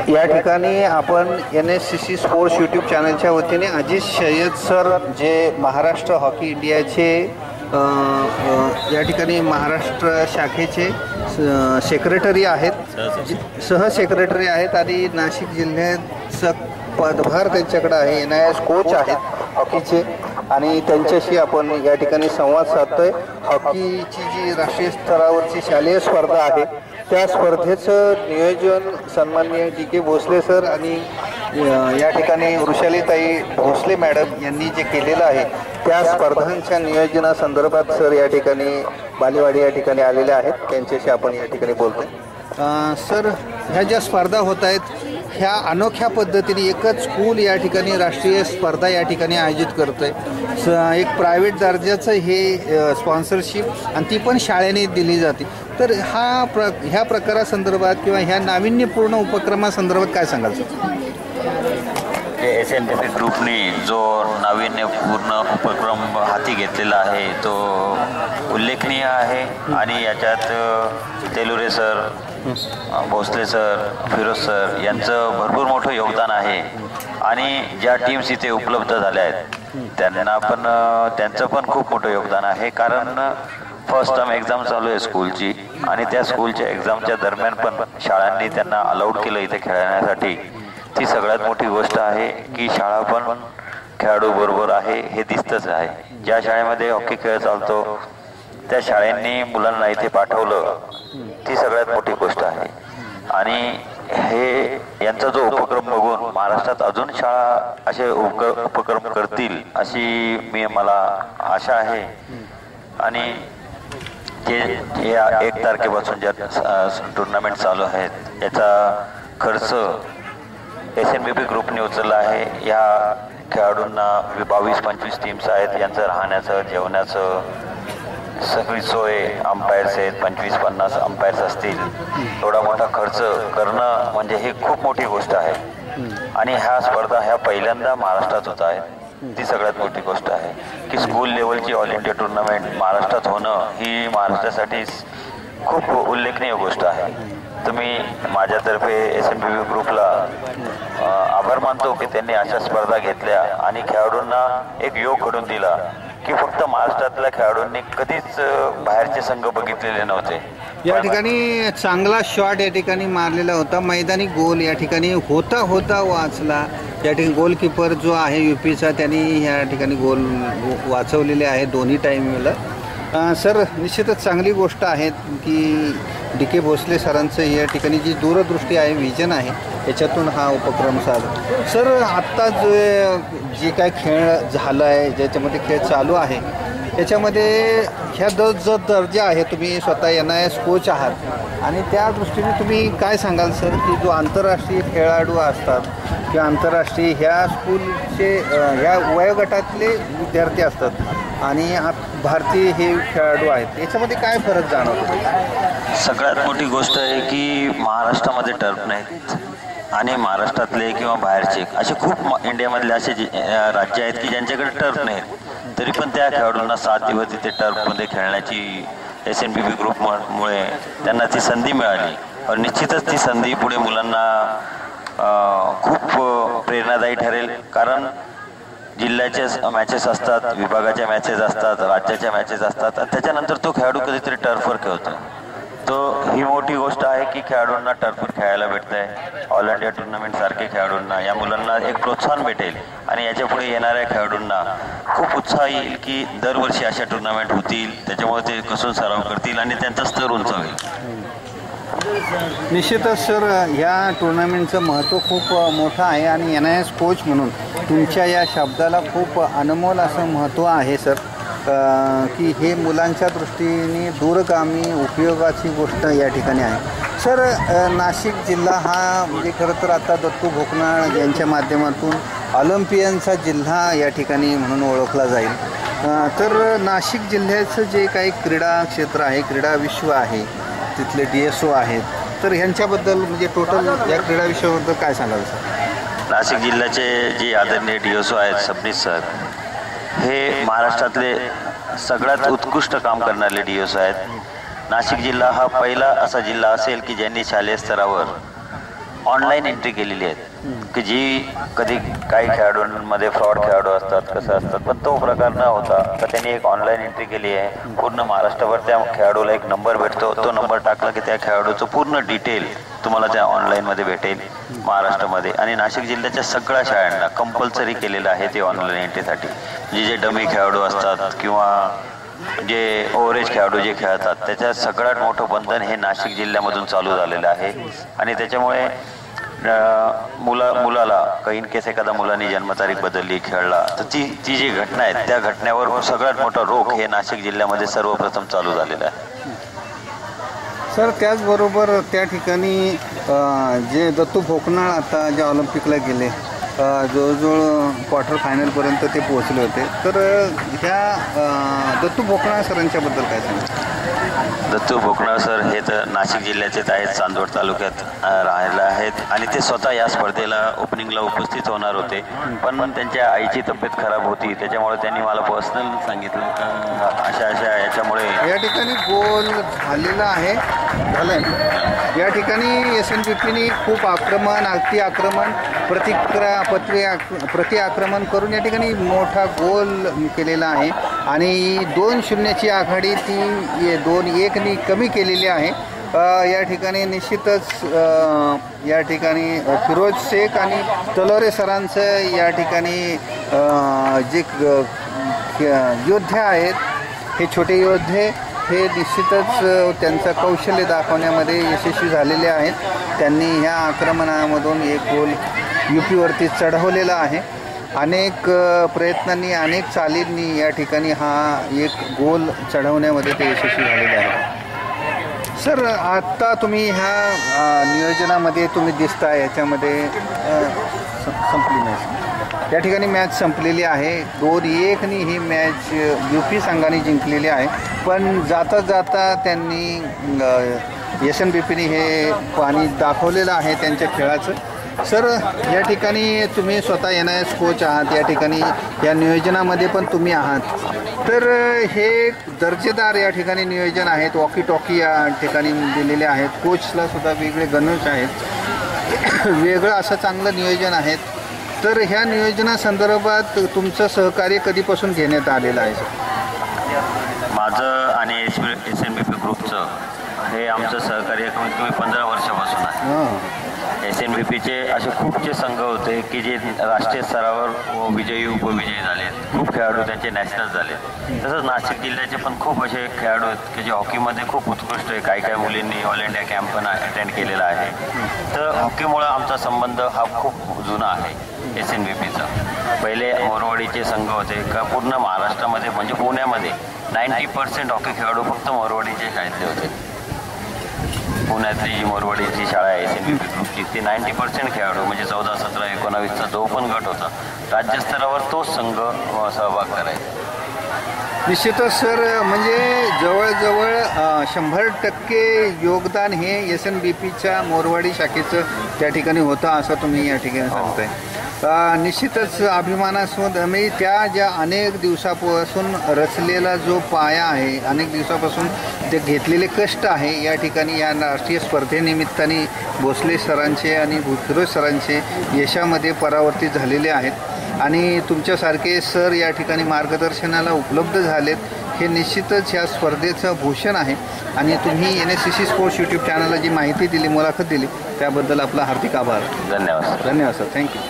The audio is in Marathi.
या ठिकाणी आपण NSCC स्पोर्ट्स यूट्यूब चॅनलच्या वतीने अजित सय्यद सर जे महाराष्ट्र हॉकी इंडियाचे या ठिकाणी महाराष्ट्र शाखेचे सेक्रेटरी आहेत, सहसेक्रेटरी आहेत आणि नाशिक जिल्ह्याचं पदभार त्यांच्याकडे आहे. NIS कोच आहेत हॉकीचे आणि त्यांच्याशी आपण या ठिकाणी संवाद साधतोय. हॉकीची जी राष्ट्रीय स्तरावरची शालेय स्पर्धा आहे त्या स्पर्धेचं नियोजन सन्माननीय DK भोसले सर आणि या ठिकाणी वृषालीताई भोसले मॅडम यांनी जे केलेलं आहे त्या स्पर्धांच्या नियोजनासंदर्भात सर या ठिकाणी बालेवाडी या ठिकाणी आलेले आहेत. त्यांच्याशी आपण या ठिकाणी बोलतोय. सर, ह्या ज्या स्पर्धा होत आहेत ह्या अनोख्या पद्धतीने एकच स्कूल या ठिकाणी राष्ट्रीय स्पर्धा या ठिकाणी आयोजित करतो आहे. एक प्रायव्हेट दर्जाचं हे स्पॉन्सरशिप आणि ती पण शाळेने दिली जाते. तर ह्या प्रकारासंदर्भात किंवा ह्या नाविन्यपूर्ण उपक्रमासंदर्भात काय सांगाल सर? SNPP ग्रुपने जो नाविन्यपूर्ण उपक्रम हाती घेतलेला आहे तो उल्लेखनीय आहे आणि याच्यात Telure sir, Bhosale sir, Firoz sir यांचं भरपूर मोठं योगदान आहे. आणि ज्या टीम्स इथे उपलब्ध झाल्या आहेत त्यांचं पण खूप मोठं योगदान आहे. कारण फर्स्ट टर्म एक्झाम चालू आहे स्कूलची आणि त्या स्कूलच्या एक्झामच्या दरम्यान पण शाळांनी त्यांना अलाउड केलं इथे खेळण्यासाठी. ती सगळ्यात मोठी गोष्ट आहे की शाळा पण खेळाडू बरोबर आहे हे दिसतंच आहे. ज्या शाळेमध्ये हॉकी खेळ चालतो त्या शाळांनी मुलांना इथे पाठवलं ती सगळ्यात मोठी गोष्ट आहे. आणि हे यांचा जो उपक्रम बघून महाराष्ट्रात अजून शाळा असे उपक्रम करतील अशी मला आशा आहे. आणि जे या 1 तारखेपासून ज्या टुर्नामेंट चालू आहेत याचा खर्च SNPP ग्रुपने उचलला आहे. या खेळाडूंना 22-25 टीम्स आहेत, यांचं राहण्याचं जेवणाचं सगळी सोय, अंपायर्स आहेत, 25-50 अंपायर्स असतील. एवढा मोठा खर्च करणं म्हणजे ही खूप मोठी गोष्ट आहे. आणि ह्या स्पर्धा ह्या पहिल्यांदा महाराष्ट्रात होत आहेत. ती सगळ्यात मोठी गोष्ट आहे की स्कूल लेवलची ऑल इंडिया टुर्नामेंट महाराष्ट्रात होणं ही महाराष्ट्रासाठी खूप उल्लेखनीय गोष्ट आहे. तुम्ही माझ्यातर्फे SNPP ग्रुपला आभार मानतो की त्यांनी अशा स्पर्धा घेतल्या आणि खेळाडूंना एक योग घडून दिला की फक्त महाराष्ट्रातल्या खेळाडूंनी कधीच बाहेरचे संघ बघितलेले नव्हते. या ठिकाणी चांगला शॉट या ठिकाणी मारलेला होता. मैदानी गोल या ठिकाणी होता वाचला. या ठिकाणी गोलकीपर जो आहे UPचा त्यांनी या ठिकाणी गोल वाचवलेले आहे दोन्ही टाईमला. सर, निश्चितच चांगली गोष्ट आहे की DK भोसले सरांचं या ठिकाणी जी दूरदृष्टी आहे, विजन आहे, याच्यातून हा उपक्रम साधला. सर, आत्ता जे काय खेळ झाला आहे, ज्याच्यामध्ये खेळ चालू आहे त्याच्यामध्ये ह्या जो दर्जा आहे, तुम्ही स्वतः NIS कोच आहात आणि त्या दृष्टीने तुम्ही काय सांगाल सर की जो आंतरराष्ट्रीय खेळाडू असतात किंवा आंतरराष्ट्रीय ह्या स्कूलचे ह्या वयोगटातले विद्यार्थी असतात आणि भारतीय हे खेळाडू आहेत, याच्यामध्ये काय फरक जाणवतो? सगळ्यात मोठी गोष्ट आहे की महाराष्ट्रामध्ये टर्फ नाहीत आणि महाराष्ट्रातले किंवा बाहेरचे असे खूप इंडियामधले असे राज्य आहेत की ज्यांच्याकडे टर्फ नाहीत. तरी पण त्या खेळाडूंना 7 दिवस तिथे टर्फमध्ये खेळण्याची SNPP ग्रुपमुळे त्यांना ती संधी मिळाली. आणि निश्चितच ती संधी पुढे मुलांना खूप प्रेरणादायी ठरेल. कारण जिल्ह्याचे मॅचेस असतात, विभागाच्या मॅचेस असतात, राज्याच्या मॅचेस असतात आणि त्याच्यानंतर तो खेळाडू कधीतरी टर्फवर खेळतो. ही मोठी गोष्ट आहे की खेळाडूंना टर्फवर खेळायला भेटत आहे. ऑल इंडिया टुर्नामेंट सारखे खेळाडूंना या मुलांना एक प्रोत्साहन भेटेल आणि याच्या पुढे येणाऱ्या खेळाडूंना खूप उत्साह येईल की दरवर्षी अशा टुर्नामेंट होतील, त्याच्यामुळे ते कसून सराव करतील आणि त्यांचा स्तर उंचावेल. निश्चितच सर, ह्या टुर्नामेंटचं महत्त्व खूप मोठं आहे आणि NIS कोच म्हणून तुमच्या या शब्दाला खूप अनमोल असं महत्त्व आहे सर की हे मुलांच्या दृष्टीने दूरगामी उपयोगाची गोष्ट या ठिकाणी आहे. सर, नाशिक जिल्हा हा म्हणजे खरं तर आता दत्तू भोकनाळ यांच्या माध्यमातून ऑलिम्पियनचा जिल्हा या ठिकाणी म्हणून ओळखला जाईल. तर नाशिक जिल्ह्याचं जे काही क्रीडा क्षेत्र आहे, क्रीडा विश्व आहे, तिथले DSO आहेत, तर ह्यांच्याबद्दल म्हणजे टोटल या क्रीडा विश्वाबद्दल काय सांगाल सर? नाशिक जिल्ह्याचे जे आदरणीय DSO आहेत सबनीस सर, हे महाराष्ट्रातले सगळ्यात उत्कृष्ट काम करणारे DSO आहेत. नाशिक जिल्हा हा पहिला असा जिल्हा असेल की ज्यांनी शालेय स्तरावर ऑनलाईन एंट्री केलेली आहेत की जी कधी काही खेळाडूंमध्ये फ्रॉड खेळाडू असतात कसं असतात, पण तो प्रकार न होता तर त्यांनी एक ऑनलाईन एंट्री केली आहे. पूर्ण महाराष्ट्रभर त्या खेळाडूला एक नंबर भेटतो, तो नंबर टाकला की त्या खेळाडूचं पूर्ण डिटेल तुम्हाला त्या ऑनलाईनमध्ये भेटेल महाराष्ट्रामध्ये. आणि नाशिक जिल्ह्याच्या सगळ्या शाळांना कंपल्सरी केलेलं आहे ते ऑनलाईन एंट्रीसाठी. जे डमी खेळाडू असतात किंवा जे ओव्हरेज खेळाडू जे खेळतात त्याच्यात सगळ्यात मोठं बंधन हे नाशिक जिल्ह्यामधून चालू झालेलं आहे. आणि त्याच्यामुळे मुलाला काही इन केस एखाद्या मुलांनी जन्मतारीख बदलली खेळला तर ती जी घटना आहे त्या घटनेवर सगळ्यात मोठा रोख हे नाशिक जिल्ह्यामध्ये सर्वप्रथम चालू झालेला आहे. सर त्याचबरोबर त्या ठिकाणी जे दत्तू भोकनाळ आता ज्या ऑलिम्पिकला गेले जवळजवळ क्वार्टर फायनलपर्यंत ते पोहोचले होते, तर ह्या दत्तू भोकनाळ सरांच्याबद्दल काय सांगा? दत्तू भोकनाळ सर हे तर नाशिक जिल्ह्याचेच आहेत, चांदवड तालुक्यात राहायला आहेत आणि ते स्वतः या स्पर्धेला ओपनिंगला उपस्थित होणार होते, पण त्यांच्या आईची तब्येत खराब होती त्याच्यामुळे त्यांनी मला पर्सनल सांगितलं अशा याच्यामुळे या ठिकाणी गोल झालेला आहे या ठिकाणी SNBPने खूप अति आक्रमण प्रति आक्रमण करून या ठिकाणी मोठा गोल केलेला आहे आणि 2-0ची आघाडी ती 2-1नी कमी केलेली आहे. या ठिकाणी निश्चितच या ठिकाणी फिरोज शेख आणि तलोरे सरांचं या ठिकाणी जे योद्धे आहेत हे छोटे योद्धे हे निश्चितच त्यांचं कौशल्य दाखवण्यामध्ये यशस्वी झालेले आहेत. त्यांनी ह्या आक्रमणामधून एक गोल UPवरती चढवलेला आहे. अनेक प्रयत्नांनी अनेक चालींनी या ठिकाणी हा एक गोल चढवण्यामध्ये ते यशस्वी झालेले आहे. सर आत्ता तुम्ही ह्या नियोजनामध्ये तुम्ही दिसता याच्यामध्ये संपली मॅच या ठिकाणी मॅच संपलेली आहे. 2-1नी ही मॅच UP संघाने जिंकलेली आहे. पण जाता जाता त्यांनी SNBPने हे पाणी दाखवलेलं आहे त्यांच्या खेळाचं. सर या ठिकाणी तुम्ही स्वतः NIS कोच आहात, या ठिकाणी या नियोजनामध्ये पण तुम्ही आहात, तर हे दर्जेदार या ठिकाणी नियोजन आहेत. वॉकी टॉकी या ठिकाणी दिलेले आहेत, कोचला सुद्धा वेगळे गणवेश आहेत, वेगळं असं चांगलं नियोजन आहेत. तर ह्या नियोजनासंदर्भात तुमचं सहकार्य कधीपासून घेण्यात आलेलं आहे? माझं आणि SNBP ग्रुपचं हे आमचं सहकार्य कमीत कमी 15 वर्षापासून आहे. SNBPचे असे खूपचे संघ होते की जे राष्ट्रीय स्तरावर विजयी उपविजयी झालेत, खूप खेळाडू त्यांचे नॅशनल झाले. तसंच नाशिक जिल्ह्याचे पण खूप असे खेळाडू आहेत की जे हॉकीमध्ये खूप उत्कृष्ट आहे. काही मुलींनी ऑल इंडिया कॅम्प पण अटेंड केलेला आहे. तर हॉकीमुळं आमचा संबंध हा खूप जुना आहे. SNBPचा पहिले मोरवाडीचे संघ होते का पूर्ण महाराष्ट्रामध्ये म्हणजे पुण्यामध्ये 90% हॉकी खेळाडू फक्त मोरवाडीचे शाळेतले होते. पुण्यातली जी मोरवाडीची शाळा आहे SNBP ग्रुपची ती 90% खेळाडू म्हणजे 14, 17, 19चा जो पण गट होता राज्यस्तरावर तोच संघ सहभाग करायचा. निश्चितच सर, म्हणजे जवळजवळ 100% योगदान हे SNBPच्या मोरवाडी शाखेचं त्या ठिकाणी होतं असं तुम्ही या ठिकाणी सांगताय. निश्चितच अभिमानास्पद मी त्या ज्या अनेक दिवसापासून रचलेला जो पाया आहे, अनेक दिवसापासून ते घेतलेले कष्ट आहे या ठिकाणी या राष्ट्रीय स्पर्धेनिमित्ताने भोसले सरांचे आणि फिरोज सरांचे यशामध्ये परावर्तित झालेले आहेत आणि तुमच्यासारखे सर या ठिकाणी मार्गदर्शनाला उपलब्ध झालेत. हे निश्चितच ह्या स्पर्धेचं भूषण आहे आणि तुम्ही NSCC स्पोर्ट्स यूट्यूब चॅनलला जी माहिती दिली, मुलाखत दिली त्याबद्दल आपला हार्दिक आभार. धन्यवाद. धन्यवाद सर. थँक्यू.